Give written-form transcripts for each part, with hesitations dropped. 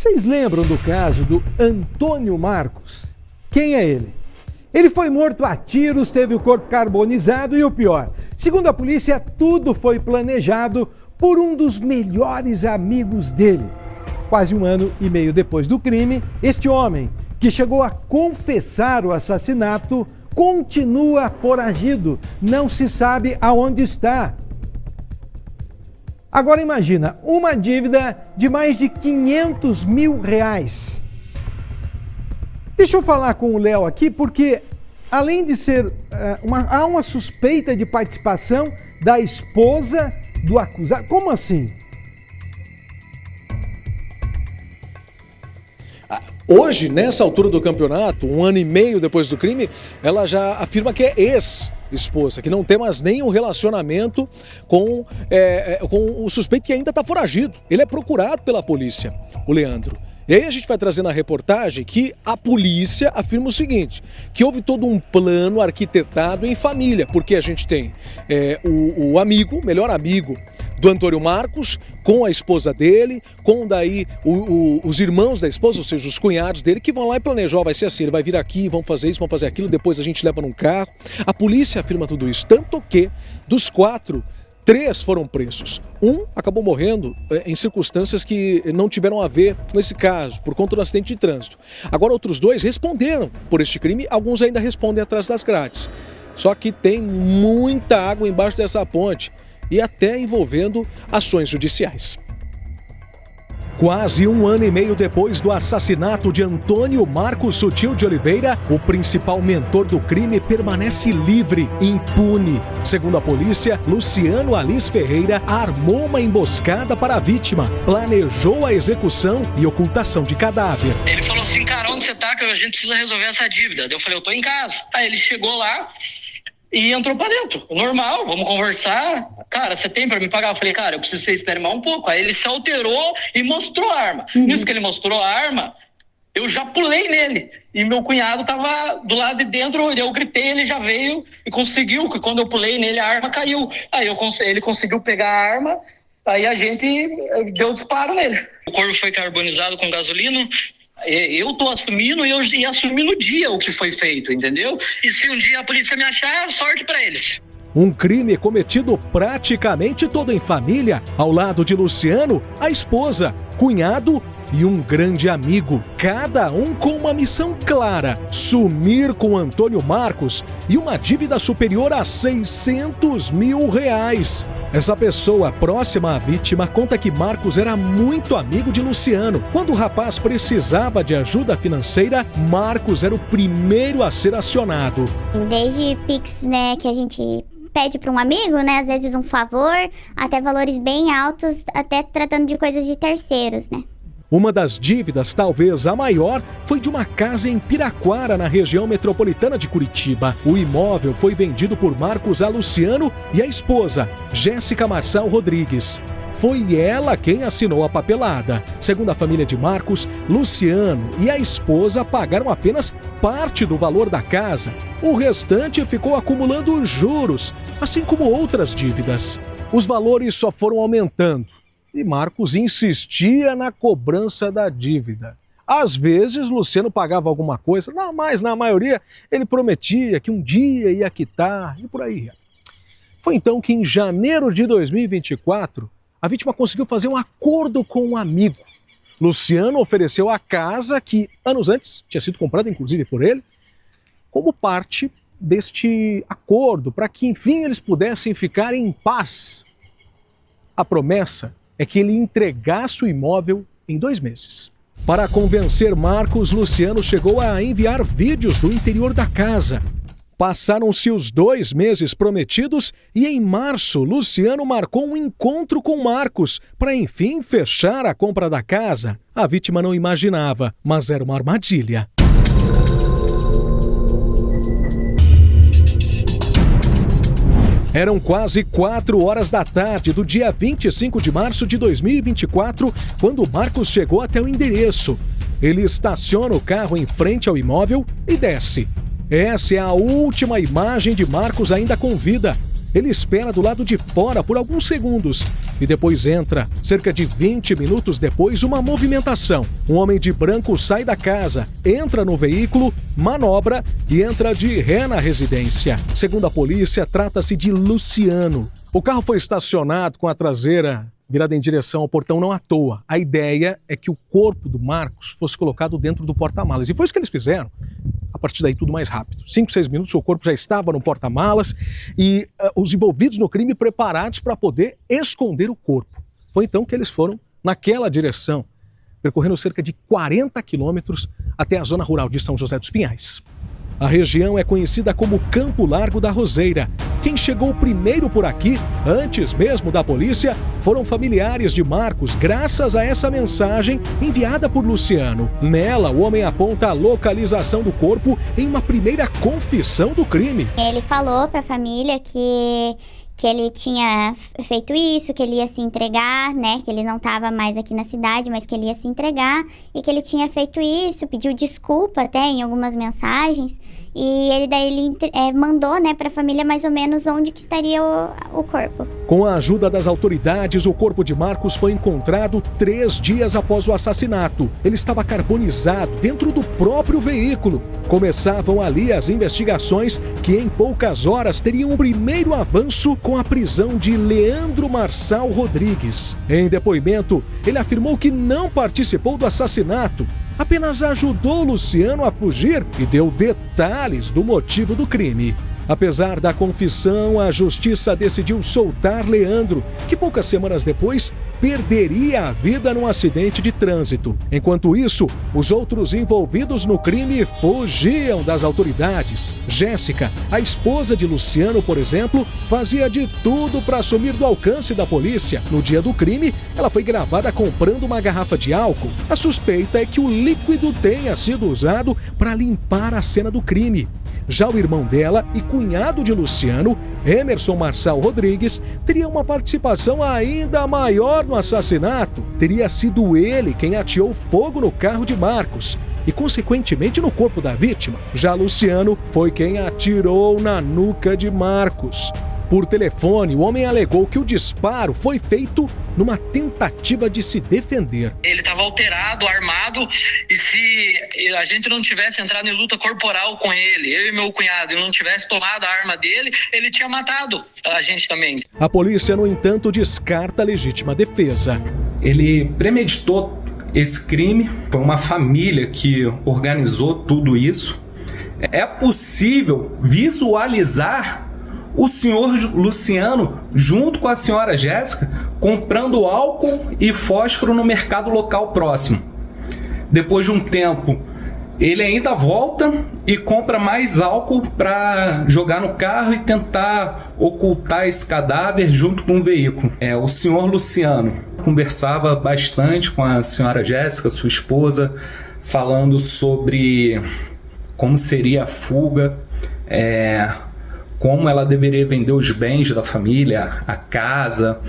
Vocês lembram do caso do Antônio Marcos? Quem é ele? Ele foi morto a tiros, teve o corpo carbonizado e o pior, segundo a polícia, tudo foi planejado por um dos melhores amigos dele. Quase 1 ano e meio depois do crime, este homem, que chegou a confessar o assassinato, continua foragido, não se sabe aonde está. Agora imagina, uma dívida de mais de R$500 mil. Deixa eu falar com o Léo aqui, porque além de ser há uma suspeita de participação da esposa do acusado. Como assim? Hoje, nessa altura do campeonato, 1 ano e meio depois do crime, ela já afirma que é ex-esposa, que não tem mais nenhum relacionamento com o suspeito que ainda está foragido. Ele é procurado pela polícia, o Leandro. E aí a gente vai trazer na reportagem que a polícia afirma o seguinte, que houve todo um plano arquitetado em família, porque a gente tem o amigo, melhor amigo do Antônio Marcos, com a esposa dele, com daí os irmãos da esposa, ou seja, os cunhados dele, que vão lá e planejam, vai ser assim, ele vai vir aqui, vão fazer isso, vão fazer aquilo, depois a gente leva num carro. A polícia afirma tudo isso, tanto que dos 4, 3 foram presos. Um acabou morrendo em circunstâncias que não tiveram a ver com esse caso, por conta do acidente de trânsito. Agora outros 2 responderam por este crime, alguns ainda respondem atrás das grades. Só que tem muita água embaixo dessa ponte e até envolvendo ações judiciais. Quase 1 ano e meio depois do assassinato de Antônio Marcos Sutil de Oliveira, o principal mentor do crime permanece livre, impune. Segundo a polícia, Luciano Alis Ferreira armou uma emboscada para a vítima, planejou a execução e ocultação de cadáver. Ele falou assim, cara, onde você tá? Que a gente precisa resolver essa dívida. Eu falei, eu tô em casa. Aí ele chegou lá e entrou pra dentro. Normal, vamos conversar. Cara, você tem pra me pagar? Eu falei, cara, eu preciso que você espere mais um pouco. Aí ele se alterou e mostrou a arma. Nisso que ele mostrou a arma, eu já pulei nele. E meu cunhado tava do lado de dentro, eu gritei, ele já veio e conseguiu, que quando eu pulei nele, a arma caiu. Aí ele conseguiu pegar a arma, aí a gente deu disparo nele. O corpo foi carbonizado com gasolina. Eu tô assumindo e eu ia assumir no dia o que foi feito, entendeu? E se um dia a polícia me achar, sorte pra eles. Um crime cometido praticamente todo em família, ao lado de Luciano, a esposa, cunhado e um grande amigo. Cada um com uma missão clara: sumir com Antônio Marcos e uma dívida superior a R$600 mil. Essa pessoa próxima à vítima conta que Marcos era muito amigo de Luciano. Quando o rapaz precisava de ajuda financeira, Marcos era o primeiro a ser acionado. Desde Pix, né, que a gente pede para um amigo, né, às vezes um favor, até valores bem altos, até tratando de coisas de terceiros, né. Uma das dívidas, talvez a maior, foi de uma casa em Piraquara, na região metropolitana de Curitiba. O imóvel foi vendido por Marcos a Luciano e a esposa, Jéssica Marçal Rodrigues. Foi ela quem assinou a papelada. Segundo a família de Marcos, Luciano e a esposa pagaram apenas parte do valor da casa. O restante ficou acumulando juros, assim como outras dívidas. Os valores só foram aumentando e Marcos insistia na cobrança da dívida. Às vezes, Luciano pagava alguma coisa, mas na maioria ele prometia que um dia ia quitar e por aí. Foi então que em janeiro de 2024, a vítima conseguiu fazer um acordo com um amigo. Luciano ofereceu a casa que, anos antes, tinha sido comprada inclusive por ele, como parte deste acordo, para que, enfim, eles pudessem ficar em paz. A promessa é que ele entregasse o imóvel em 2 meses. Para convencer Marcos, Luciano chegou a enviar vídeos do interior da casa. Passaram-se os 2 meses prometidos e em março, Luciano marcou um encontro com Marcos para, enfim, fechar a compra da casa. A vítima não imaginava, mas era uma armadilha. Eram quase 4 horas da tarde do dia 25 de março de 2024, quando Marcos chegou até o endereço. Ele estaciona o carro em frente ao imóvel e desce. Essa é a última imagem de Marcos ainda com vida. Ele espera do lado de fora por alguns segundos e depois entra. Cerca de 20 minutos depois, uma movimentação. Um homem de branco sai da casa, entra no veículo, manobra e entra de ré na residência. Segundo a polícia, trata-se de Luciano. O carro foi estacionado com a traseira virada em direção ao portão não à toa. A ideia é que o corpo do Marcos fosse colocado dentro do porta-malas. E foi isso que eles fizeram. A partir daí, tudo mais rápido. 5, 6 minutos, o corpo já estava no porta-malas e os envolvidos no crime preparados para poder esconder o corpo. Foi então que eles foram naquela direção, percorrendo cerca de 40 quilômetros até a zona rural de São José dos Pinhais. A região é conhecida como Campo Largo da Roseira. Quem chegou primeiro por aqui, antes mesmo da polícia, foram familiares de Marcos, graças a essa mensagem enviada por Luciano. Nela, o homem aponta a localização do corpo em uma primeira confissão do crime. Ele falou para a família que ele tinha feito isso, que ele ia se entregar, né? Que ele não estava mais aqui na cidade, mas que ele ia se entregar e que ele tinha feito isso, pediu desculpa até em algumas mensagens. E ele mandou, né, para a família mais ou menos onde que estaria o corpo. Com a ajuda das autoridades, o corpo de Marcos foi encontrado 3 dias após o assassinato. Ele estava carbonizado dentro do próprio veículo. Começavam ali as investigações que em poucas horas teriam um primeiro avanço com a prisão de Leandro Marçal Rodrigues. Em depoimento, ele afirmou que não participou do assassinato, apenas ajudou Luciano a fugir e deu detalhes do motivo do crime. Apesar da confissão, a justiça decidiu soltar Leandro, que poucas semanas depois perderia a vida num acidente de trânsito. Enquanto isso, os outros envolvidos no crime fugiam das autoridades. Jéssica, a esposa de Luciano, por exemplo, fazia de tudo para sumir do alcance da polícia. No dia do crime, ela foi gravada comprando uma garrafa de álcool. A suspeita é que o líquido tenha sido usado para limpar a cena do crime. Já o irmão dela e cunhado de Luciano, Emerson Marçal Rodrigues, teria uma participação ainda maior no assassinato. Teria sido ele quem ateou fogo no carro de Marcos e, consequentemente, no corpo da vítima. Já Luciano foi quem atirou na nuca de Marcos. Por telefone, o homem alegou que o disparo foi feito numa tentativa de se defender. Ele estava alterado, armado, e se a gente não tivesse entrado em luta corporal com ele, eu e meu cunhado, e não tivesse tomado a arma dele, ele tinha matado a gente também. A polícia, no entanto, descarta a legítima defesa. Ele premeditou esse crime, foi uma família que organizou tudo isso. É possível visualizar o senhor Luciano, junto com a senhora Jéssica, comprando álcool e fósforo no mercado local próximo. Depois de um tempo, ele ainda volta e compra mais álcool para jogar no carro e tentar ocultar esse cadáver junto com o veículo. O senhor Luciano conversava bastante com a senhora Jéssica, sua esposa, falando sobre como seria a fuga, como ela deveria vender os bens da família, a casa,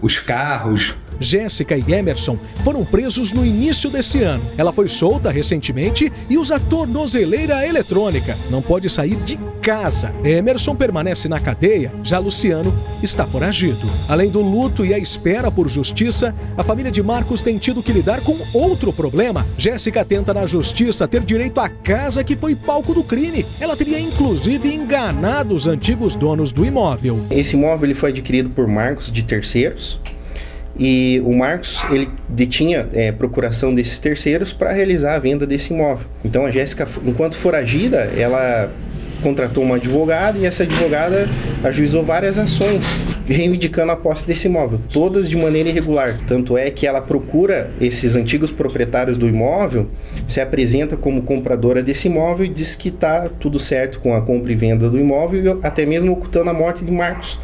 os carros. Jéssica e Emerson foram presos no início desse ano. Ela foi solta recentemente e usa tornozeleira eletrônica. Não pode sair de casa. Emerson permanece na cadeia, já Luciano está foragido. Além do luto e a espera por justiça, a família de Marcos tem tido que lidar com outro problema. Jéssica tenta na justiça ter direito à casa que foi palco do crime. Ela teria inclusive enganado os antigos donos do imóvel. Esse imóvel ele foi adquirido por Marcos de terceiros. E o Marcos, ele detinha procuração desses terceiros para realizar a venda desse imóvel. Então a Jéssica, enquanto foragida, ela contratou uma advogada e essa advogada ajuizou várias ações reivindicando a posse desse imóvel, todas de maneira irregular. Tanto é que ela procura esses antigos proprietários do imóvel, se apresenta como compradora desse imóvel e diz que está tudo certo com a compra e venda do imóvel, até mesmo ocultando a morte de Marcos.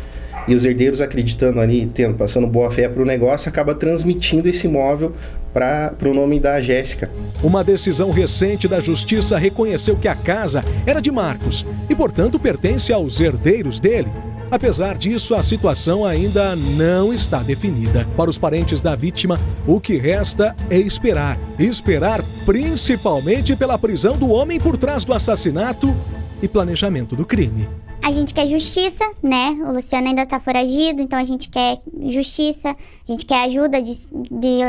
E os herdeiros, acreditando ali, passando boa fé para o negócio, acaba transmitindo esse imóvel para o nome da Jéssica. Uma decisão recente da Justiça reconheceu que a casa era de Marcos e, portanto, pertence aos herdeiros dele. Apesar disso, a situação ainda não está definida. Para os parentes da vítima, o que resta é esperar. Esperar principalmente pela prisão do homem por trás do assassinato e planejamento do crime. A A gente quer justiça, né? O Luciano ainda tá foragido, então a gente quer justiça, a gente quer ajuda de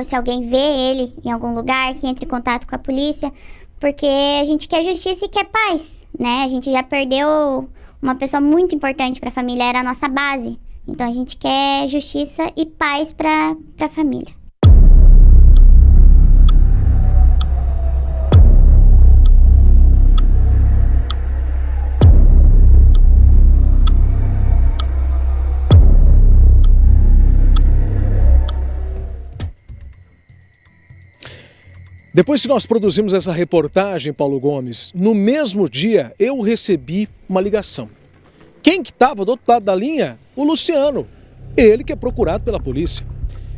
se alguém vê ele em algum lugar, que entre em contato com a polícia, porque a gente quer justiça e quer paz, né? A gente já perdeu uma pessoa muito importante pra família, era a nossa base. Então a gente quer justiça e paz pra família. Depois que nós produzimos essa reportagem, Paulo Gomes, no mesmo dia eu recebi uma ligação. Quem que estava do outro lado da linha? O Luciano. Ele que é procurado pela polícia.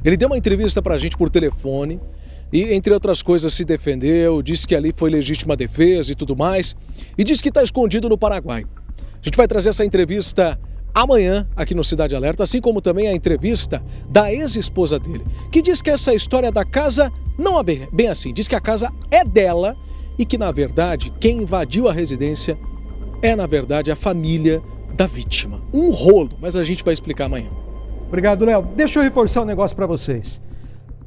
Ele deu uma entrevista pra gente por telefone e, entre outras coisas, se defendeu, disse que ali foi legítima defesa e tudo mais, e disse que está escondido no Paraguai. A gente vai trazer essa entrevista amanhã aqui no Cidade Alerta, assim como também a entrevista da ex-esposa dele, que diz que essa história da casa não é bem assim. Diz que a casa é dela e que, na verdade, quem invadiu a residência é, na verdade, a família da vítima. Um rolo, mas a gente vai explicar amanhã. Obrigado, Léo. Deixa eu reforçar um negócio para vocês.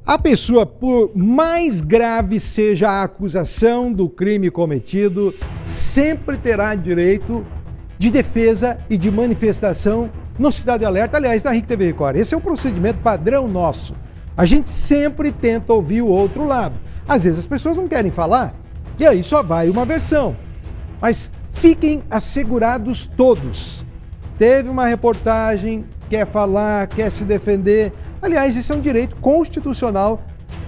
A pessoa, por mais grave seja a acusação do crime cometido, sempre terá direito de defesa e de manifestação no Cidade Alerta, aliás, na RIC TV Record. Esse é um procedimento padrão nosso. A gente sempre tenta ouvir o outro lado. Às vezes as pessoas não querem falar, e aí só vai uma versão. Mas fiquem assegurados todos. Teve uma reportagem, quer falar, quer se defender. Aliás, isso é um direito constitucional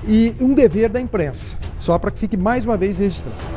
e um dever da imprensa. Só para que fique mais uma vez registrado.